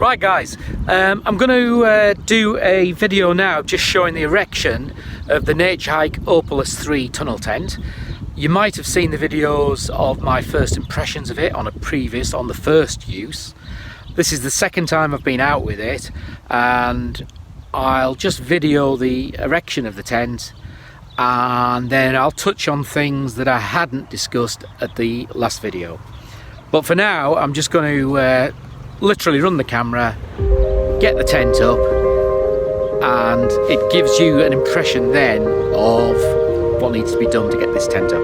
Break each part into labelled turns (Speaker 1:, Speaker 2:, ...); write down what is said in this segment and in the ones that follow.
Speaker 1: Right guys, I'm going to do a video now just showing the erection of the Naturehike Opalus 3 tunnel tent. You might have seen the videos of my first impressions of it on the first use. This is the second time I've been out with it, and I'll just video the erection of the tent, and then I'll touch on things that I hadn't discussed at the last video. But for now, I'm just going to literally run the camera, get the tent up, and it gives you an impression then of what needs to be done to get this tent up.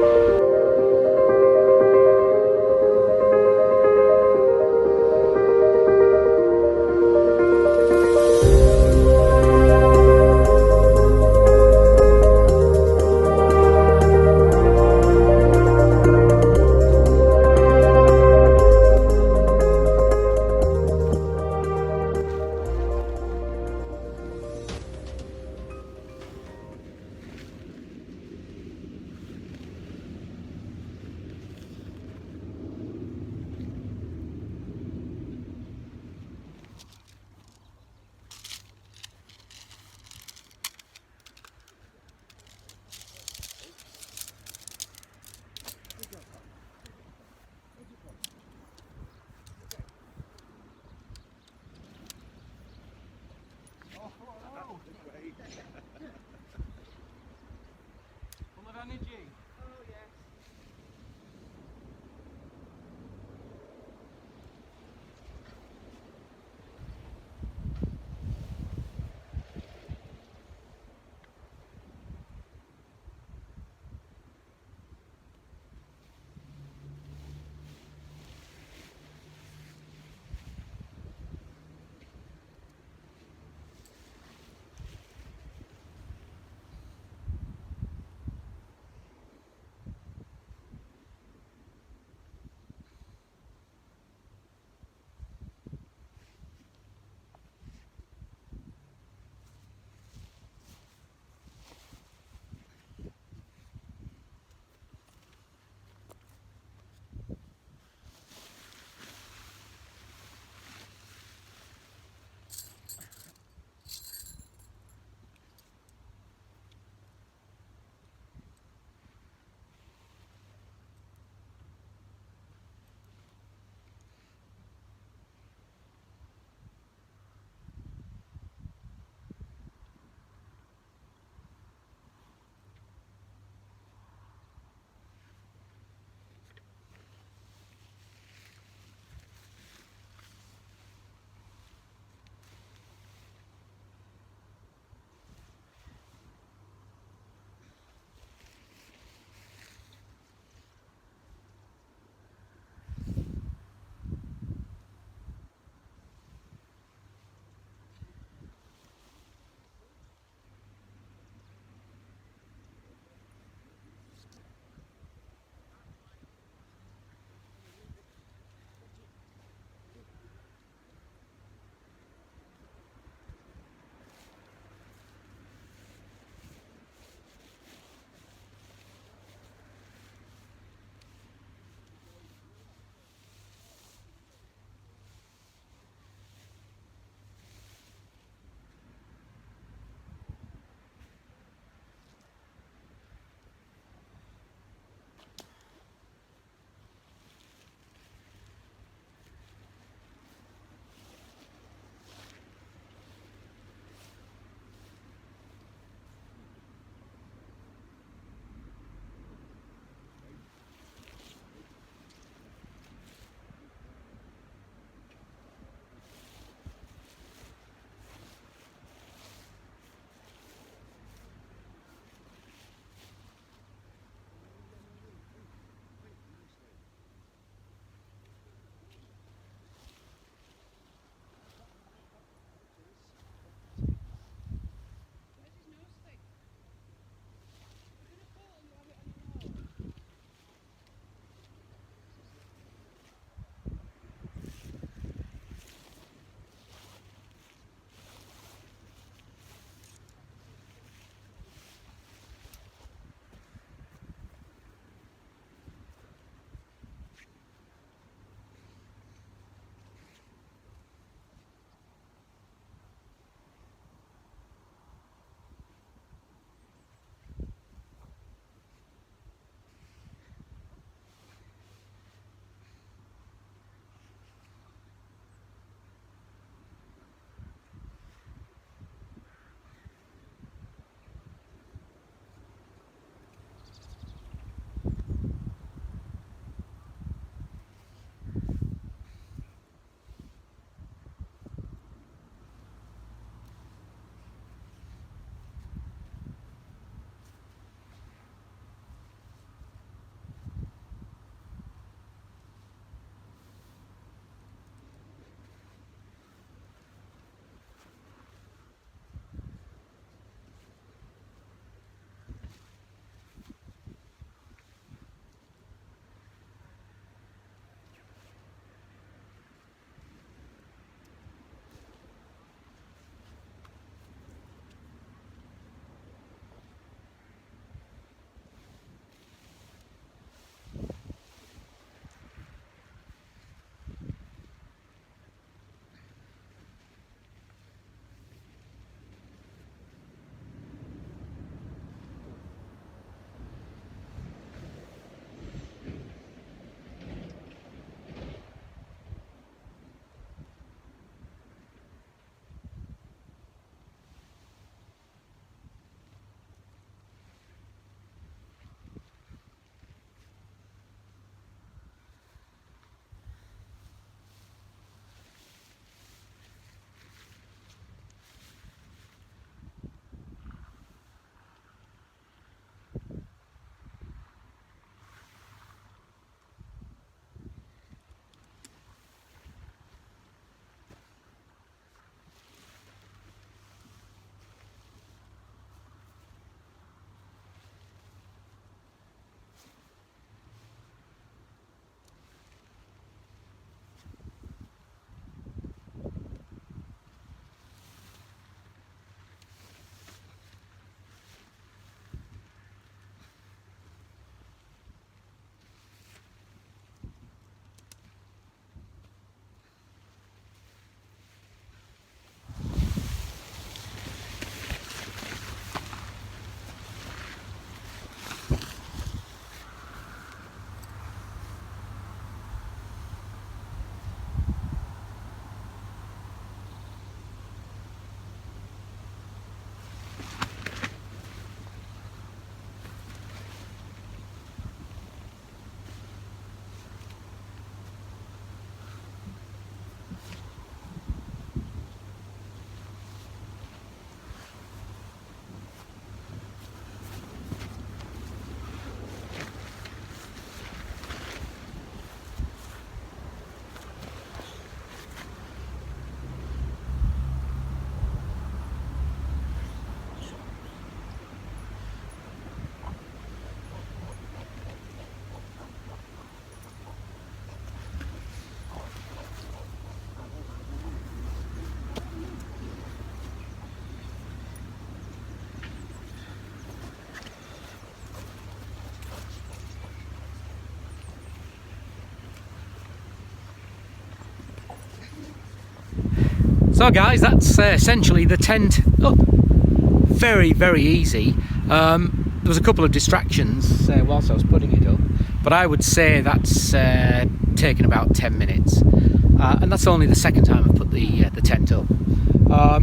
Speaker 1: So guys, that's essentially the tent up. Very, very easy. There was a couple of distractions whilst I was putting it up, but I would say that's taken about 10 minutes. And that's only the second time I've put the tent up.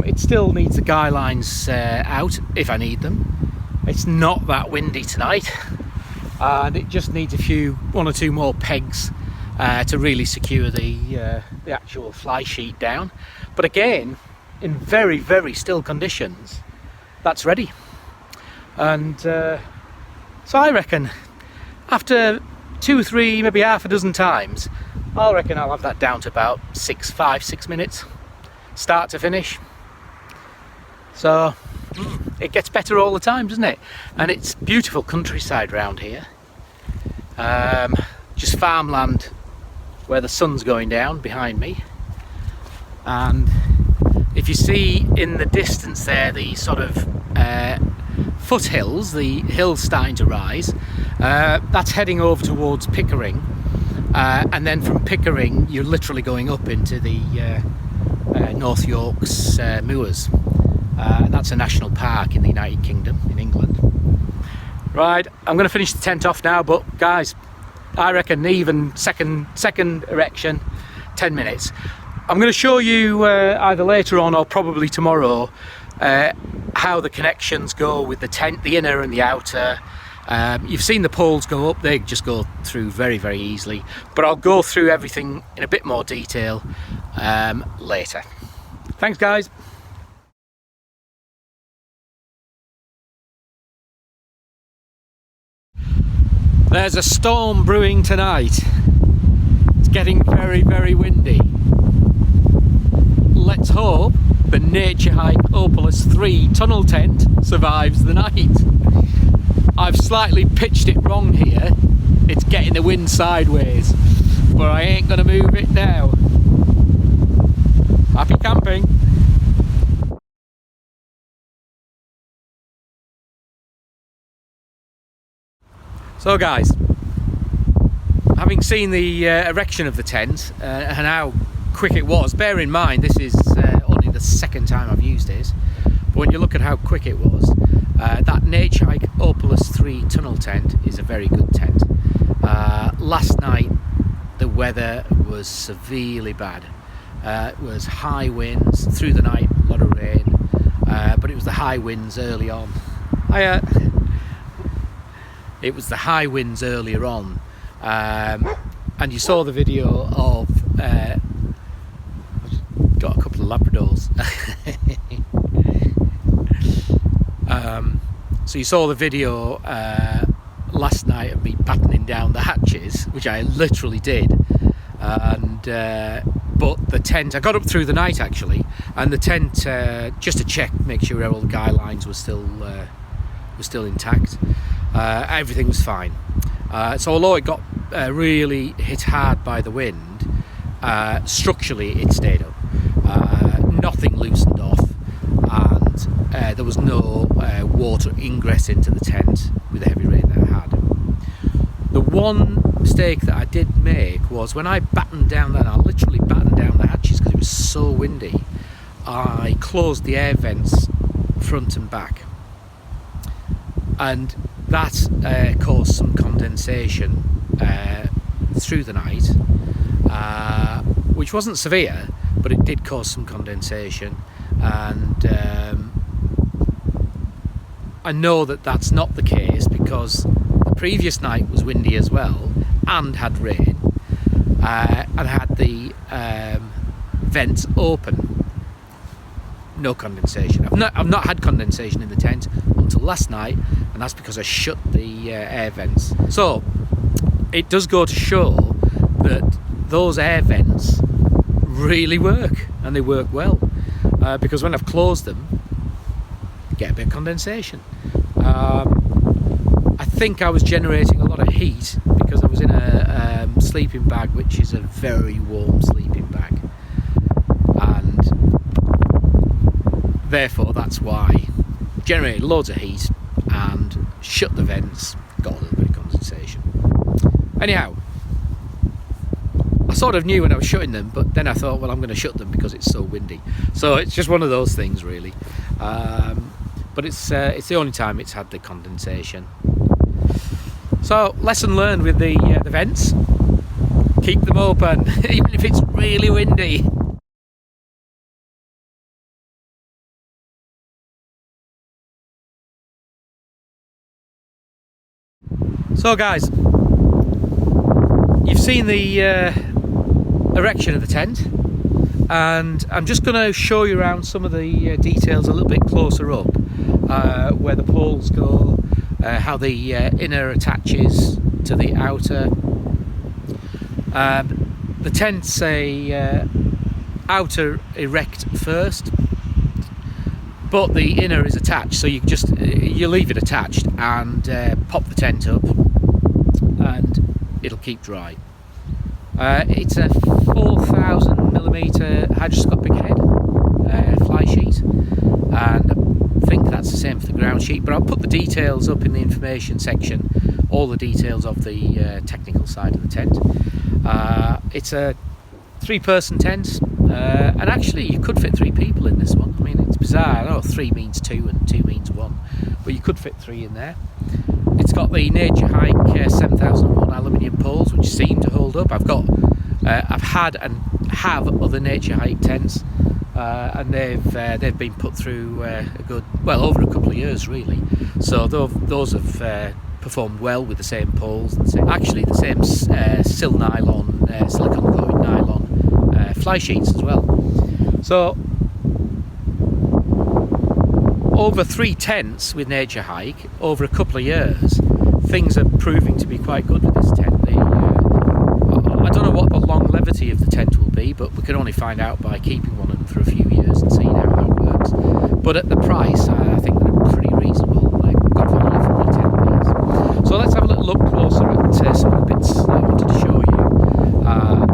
Speaker 1: It still needs the guy lines out if I need them. It's not that windy tonight, and it just needs one or two more pegs to really secure the actual fly sheet down. But again, in very, very still conditions, that's ready. And so I reckon after 2 or 3, maybe half a dozen times, I reckon I'll have that down to about 5-6 minutes, start to finish. So it gets better all the time, doesn't it? And it's beautiful countryside round here. Just farmland where the sun's going down behind me. And if you see in the distance there the sort of foothills, the hills starting to rise, that's heading over towards Pickering. And then from Pickering you're literally going up into the North York's moors. And that's a national park in the United Kingdom, in England. Right, I'm going to finish the tent off now, but guys, I reckon even second erection, 10 minutes. I'm going to show you either later on or probably tomorrow how the connections go with the tent, the inner and the outer. You've seen the poles go up, they just go through very, very easily, but I'll go through everything in a bit more detail later. Thanks guys. There's a storm brewing tonight. It's getting very, very windy. Let's hope the Naturehike Opalus 3 tunnel tent survives the night. I've slightly pitched it wrong here. It's getting the wind sideways, but I ain't gonna move it now. Happy camping. So guys, having seen the erection of the tent and how quick it was, bear in mind this is only the second time I've used it, but when you look at how quick it was, that Naturehike Opalus 3 tunnel tent is a very good tent. Last night the weather was severely bad. It was high winds through the night, a lot of rain, but it was the high winds early on. It was the high winds earlier on, and you saw the video of I've got a couple of Labradors. So you saw the video last night of me battening down the hatches, which I literally did, and but the tent, I got up through the night actually, and the tent just to check, make sure all the guy lines were still intact. Everything was fine. So although it got really hit hard by the wind, structurally it stayed up. Nothing loosened off, and there was no water ingress into the tent with the heavy rain that I had. The one mistake that I did make was when I battened down I literally battened down the hatches because it was so windy, I closed the air vents front and back, and that caused some condensation through the night, which wasn't severe, but it did cause some condensation. And I know that that's not the case because the previous night was windy as well and had rain, and had the vents open. No condensation. I've not had condensation in the tent until last night, and that's because I shut the air vents. So it does go to show that those air vents really work, and they work well, because when I've closed them, you get a bit of condensation. I think I was generating a lot of heat because I was in a sleeping bag, which is a very warm sleeping bag, and therefore that's why generated loads of heat and shut the vents, got a little bit of condensation. Anyhow, sort of knew when I was shutting them, but then I thought, well, I'm going to shut them because it's so windy. So it's just one of those things, really. But it's the only time it's had the condensation. So lesson learned with the vents: keep them open, even if it's really windy. So guys, you've seen the erection of the tent, and I'm just going to show you around some of the details a little bit closer up, where the poles go, how the inner attaches to the outer. The tent's a outer erect first, but the inner is attached, so you leave it attached and pop the tent up and it'll keep dry. It's a 4,000mm hydroscopic head fly sheet, and I think that's the same for the ground sheet, but I'll put the details up in the information section, all the details of the technical side of the tent. It's a 3-person tent, and actually you could fit 3 people in this one. I mean, it's bizarre. I know 3 means 2 and 2 means 1, but you could fit 3 in there. It's got the Naturehike 7001 aluminium poles, which seem to hold up. I've had and have other Naturehike tents, and they've been put through over a couple of years, really. So those have performed well with the same poles, the same sil nylon, silicone coated nylon fly sheets as well. So over 3 tents with Naturehike over a couple of years, things are proving to be quite good with this tent. I don't know what the longevity of the tent will be, but we can only find out by keeping one of them for a few years and seeing how that works. But at the price, I think they're pretty reasonable, like good value for a tent piece. So let's have a little look closer at some of the bits that I wanted to show you.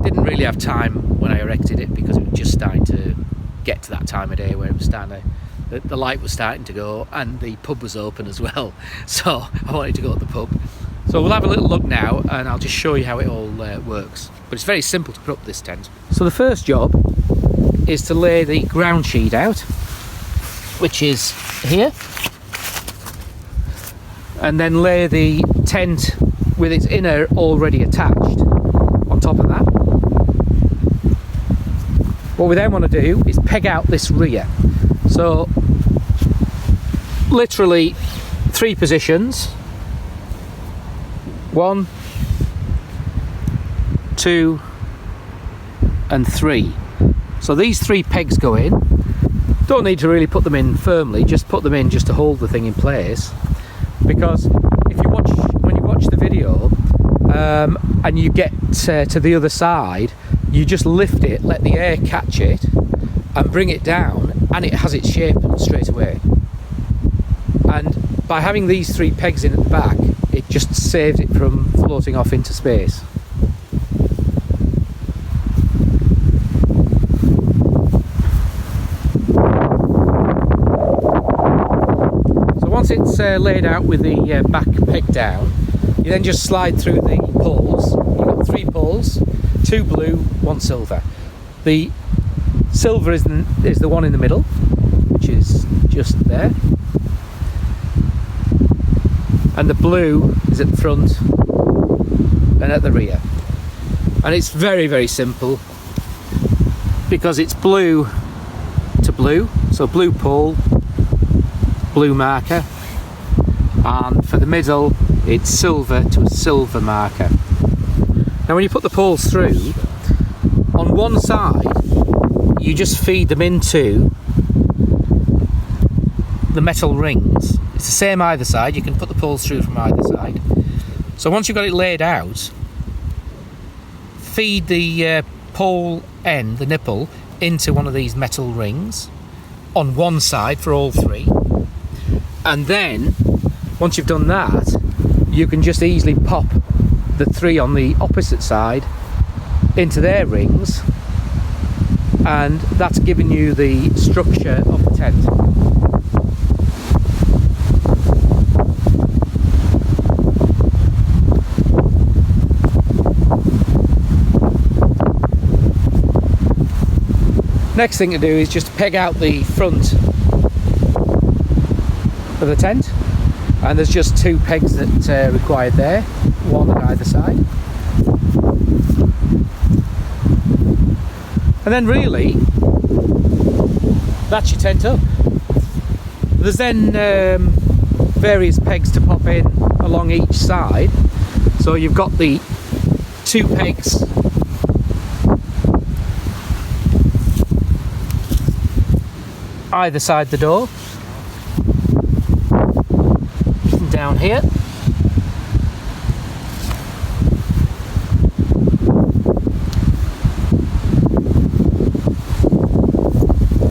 Speaker 1: Didn't really have time when I erected it because it was just starting to get to that time of day where it was starting to, the light was starting to go and the pub was open as well, so I wanted to go to the pub. So we'll have a little look now and I'll just show you how it all works. But it's very simple to put up this tent. So the first job is to lay the ground sheet out, which is here, and then lay the tent with its inner already attached on top of that. What we then want to do is peg out this rear. So literally 3 positions: 1, 2 and 3. So these 3 pegs go in. Don't need to really put them in firmly, just put them in just to hold the thing in place, because when you watch the video and you get to the other side, you just lift it, let the air catch it and bring it down, and it has its shape straight away. And by having these 3 pegs in at the back, it just saves it from floating off into space. So once it's laid out with the back peg down, you then just slide through the poles. You've got 3 poles, 2 blue, 1 silver. The silver is the one in the middle, which is just there, and the blue is at the front and at the rear. And it's very, very simple because it's blue to blue, so blue pole, blue marker, and for the middle it's silver to a silver marker. Now when you put the poles through, on one side you just feed them into the metal rings. It's the same either side, you can put the poles through from either side. So once you've got it laid out, feed the pole end, the nipple, into one of these metal rings on one side for all 3. And then, once you've done that, you can just easily pop the 3 on the opposite side into their rings, and that's giving you the structure of the tent. Next thing to do is just peg out the front of the tent, and there's just 2 pegs that are required there, one on either side. And then really, that's your tent up. There's then various pegs to pop in along each side. So you've got the 2 pegs either side the door. And down here.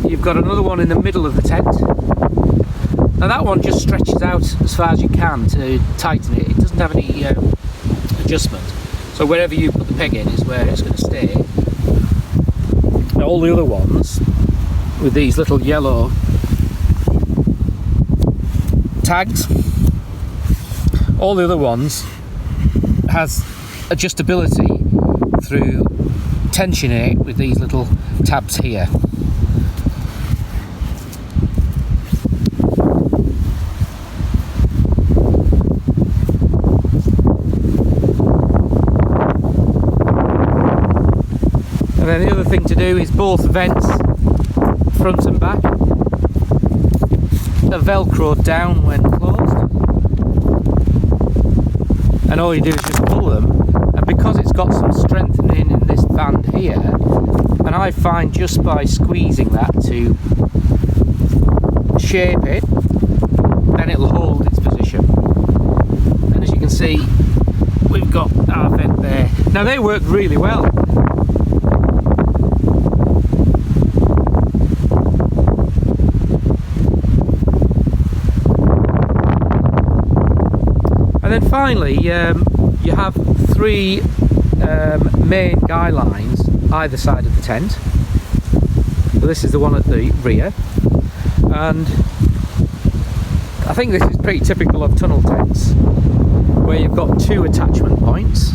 Speaker 1: You've got another one in the middle of the tent. Now that one just stretches out as far as you can to tighten it. It doesn't have any adjustment. So wherever you put the peg in is where it's going to stay. Now all the other ones with these little yellow tags, all the other ones has adjustability through tensioning it with these little tabs here. And then the other thing to do is both vents, front and back, are velcroed down when closed, and all you do is just pull them, and because it's got some strengthening in this band here, and I find just by squeezing that to shape it, then it'll hold its position. And as you can see, we've got our vent there. Now they work really well. And then finally, you have 3 main guy lines either side of the tent. So this is the one at the rear, and I think this is pretty typical of tunnel tents, where you've got 2 attachment points,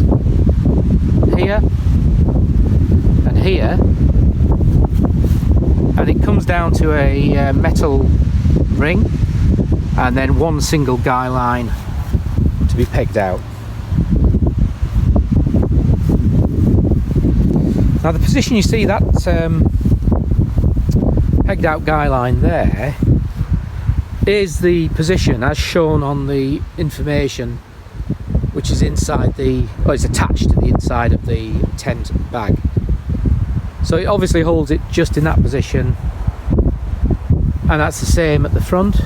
Speaker 1: here and here, and it comes down to a metal ring, and then 1 single guy line to be pegged out. Now the position you see that pegged out guy line there is the position as shown on the information, which is inside the, or it's attached to the inside of the tent bag. So it obviously holds it just in that position, and that's the same at the front.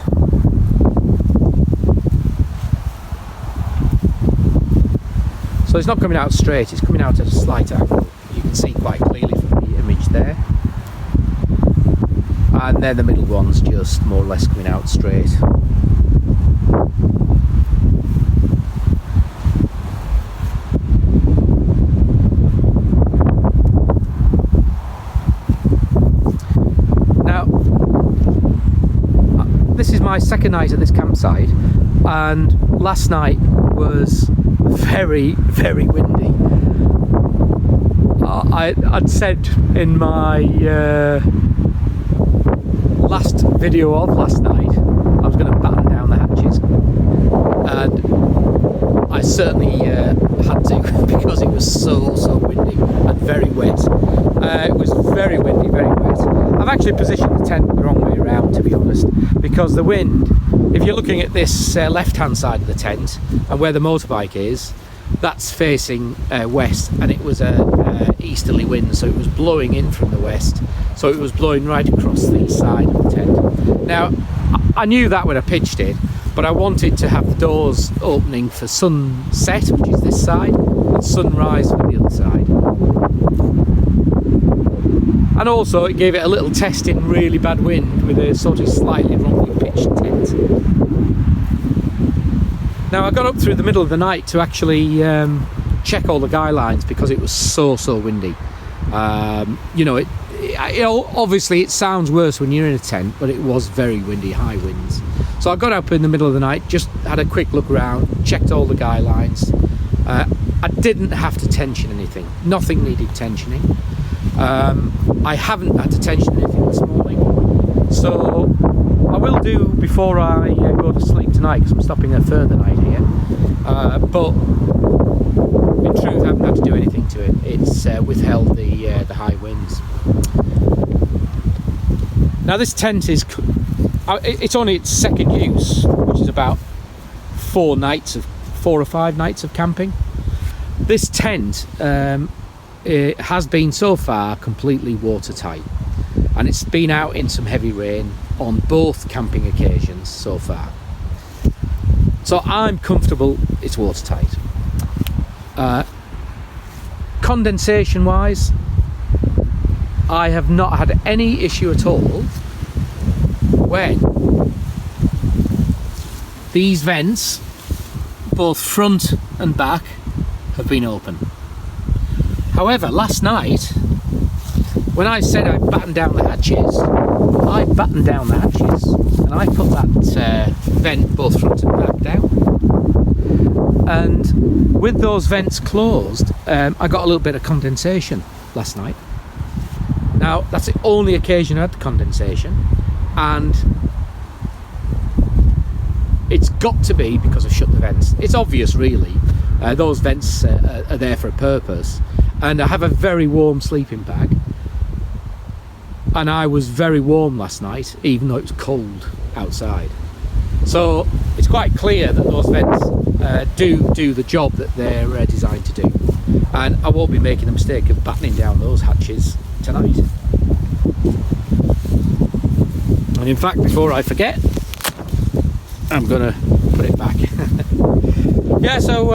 Speaker 1: So it's not coming out straight, it's coming out at a slight angle. You can see quite clearly from the image there. And then the middle one's just more or less coming out straight. Now, this is my second night at this campsite, and last night was very, very windy. I'd said in my last video of last night I was going to batten down the hatches, and I certainly had to, because it was so windy and very wet. It was very windy, very wet. I've actually positioned the tent the wrong way around, to be honest, because the wind, if you're looking at this left hand side of the tent and where the motorbike is, that's facing west, and it was a easterly wind, so it was blowing in from the west, so it was blowing right across the side of the tent. Now I knew that when I pitched it, but I wanted to have the doors opening for sunset, which is this side, and sunrise for the other side, and also it gave it a little test in really bad wind with a sort of slightly wrongly pitched tent. Now I got up through the middle of the night to actually check all the guy lines, because it was so windy. You know, obviously it sounds worse when you're in a tent, but it was very windy, high winds. So I got up in the middle of the night, just had a quick look around, checked all the guy lines. I didn't have to tension anything, nothing needed tensioning. I haven't had to tension anything this morning, so I will do before I go to sleep tonight, because I'm stopping a further night here. But in truth, I haven't had to do anything to it. It's withheld the high winds. Now this tent is, it's only its second use, which is about 4 or 5 nights of camping. This tent it has been so far completely watertight, and it's been out in some heavy rain on both camping occasions so far. So I'm comfortable it's watertight. Condensation wise, I have not had any issue at all when these vents, both front and back, have been open. However, last night, when I said I battened down the hatches, I battened down the hatches and I put that vent both front and back down. And with those vents closed, I got a little bit of condensation last night. Now, that's the only occasion I had the condensation, and it's got to be because I've shut the vents. It's obvious, really. Those vents are there for a purpose. And I have a very warm sleeping bag, and I was very warm last night, even though it was cold outside. So it's quite clear that those vents do the job that they're designed to do, and I won't be making the mistake of battening down those hatches tonight. And in fact, before I forget, I'm gonna put it back. Yeah, so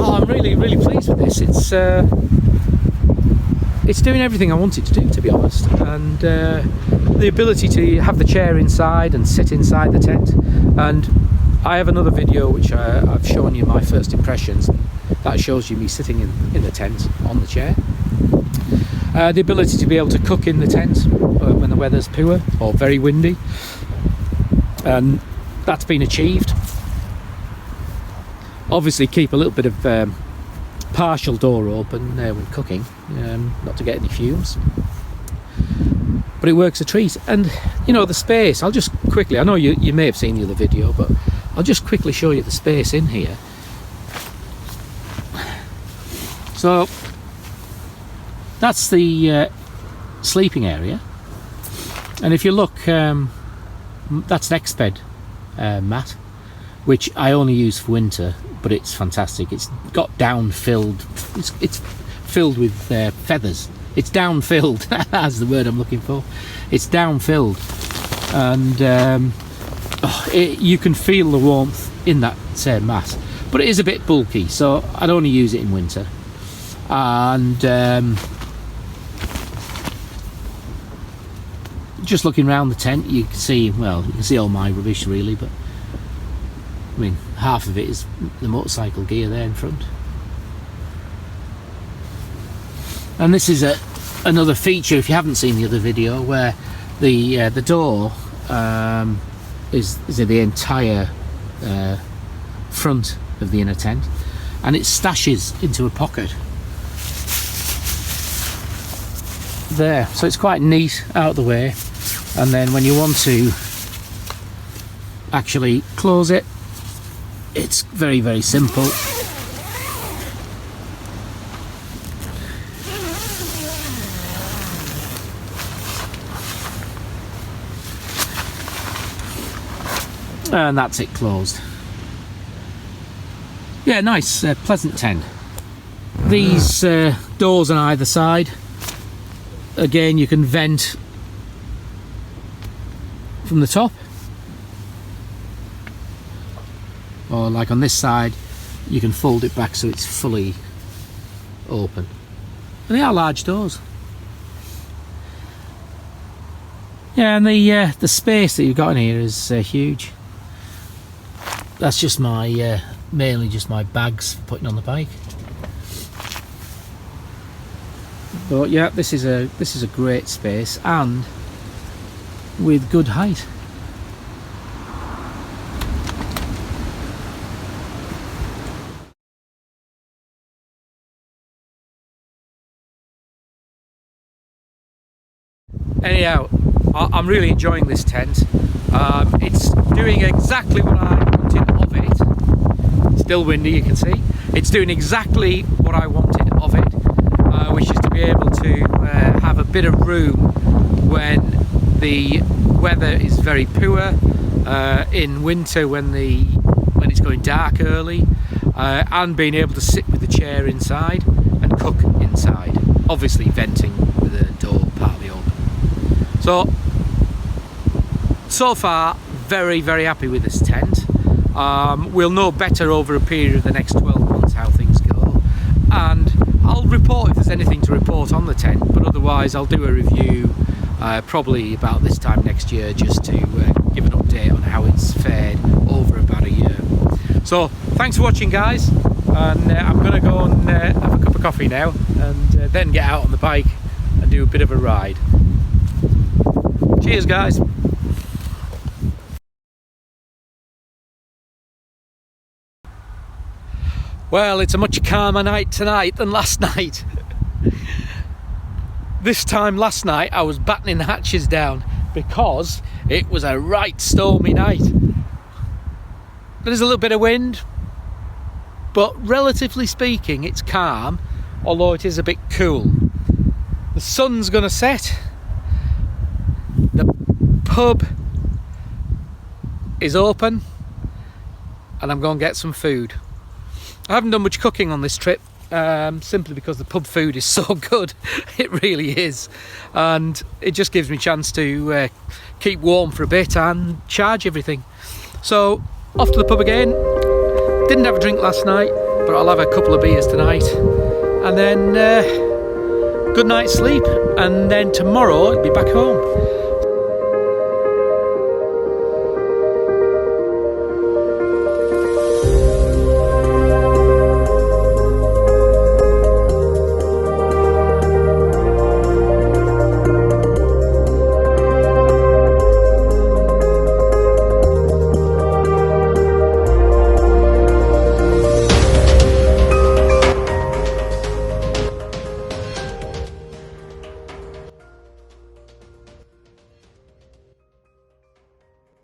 Speaker 1: I'm really pleased with this. It's doing everything I want it to do, to be honest, and the ability to have the chair inside and sit inside the tent. And I have another video which I've shown you my first impressions. That shows you me sitting in the tent on the chair. The ability to be able to cook in the tent when the weather's poor or very windy, and that's been achieved. Obviously keep a little bit of partial door open when cooking, not to get any fumes, but it works a treat. And you know, the space, I'll just quickly, I know you may have seen the other video, but I'll just quickly show you the space in here. So that's the sleeping area, and if you look, that's an X-bed mat, which I only use for winter, but it's fantastic. It's got down filled, it's filled with feathers. It's down filled, that's the word I'm looking for. It's down filled, and you can feel the warmth in that mat, but it is a bit bulky, so I'd only use it in winter. And just looking around the tent, you can see, well, you can see all my rubbish really, but I mean, half of it is the motorcycle gear there in front. And this is another feature, if you haven't seen the other video, where the door is the entire front of the inner tent, and it stashes into a pocket there, so it's quite neat out of the way. And then when you want to actually close it, it's very simple. And that's it closed. Yeah, nice, pleasant tent. These doors on either side, again, you can vent from the top, or like on this side, you can fold it back so it's fully open. And they are large doors. Yeah, and the space that you've got in here is huge. That's just my mainly just my bags for putting on the bike. But yeah, this is a great space, and with good height. Anyhow, I'm really enjoying this tent. It's doing exactly what I wanted of it. It's still windy, you can see. It's doing exactly what I wanted of it, which is to be able to have a bit of room when the weather is very poor, in winter when it's going dark early, and being able to sit with the chair inside and cook inside, obviously venting with the door partly open. So far, very, very happy with this tent. We'll know better over a period of the next 12 months how things go, and I'll report if there's anything to report on the tent, but otherwise I'll do a review probably about this time next year, just to give an update on how it's fared over about a year. So thanks for watching, guys, and I'm going to go and have a cup of coffee now, and then get out on the bike and do a bit of a ride. Cheers, guys. Well, it's a much calmer night tonight than last night. This time last night I was battening the hatches down because it was a right stormy night. There's a little bit of wind, but relatively speaking it's calm, although it is a bit cool. The sun's gonna set. The pub is open and I'm going to get some food. I haven't done much cooking on this trip, simply because the pub food is so good. It really is, and it just gives me a chance to keep warm for a bit and charge everything. So off to the pub again. Didn't have a drink last night, but I'll have a couple of beers tonight, and then good night's sleep, and then tomorrow I'll be back home.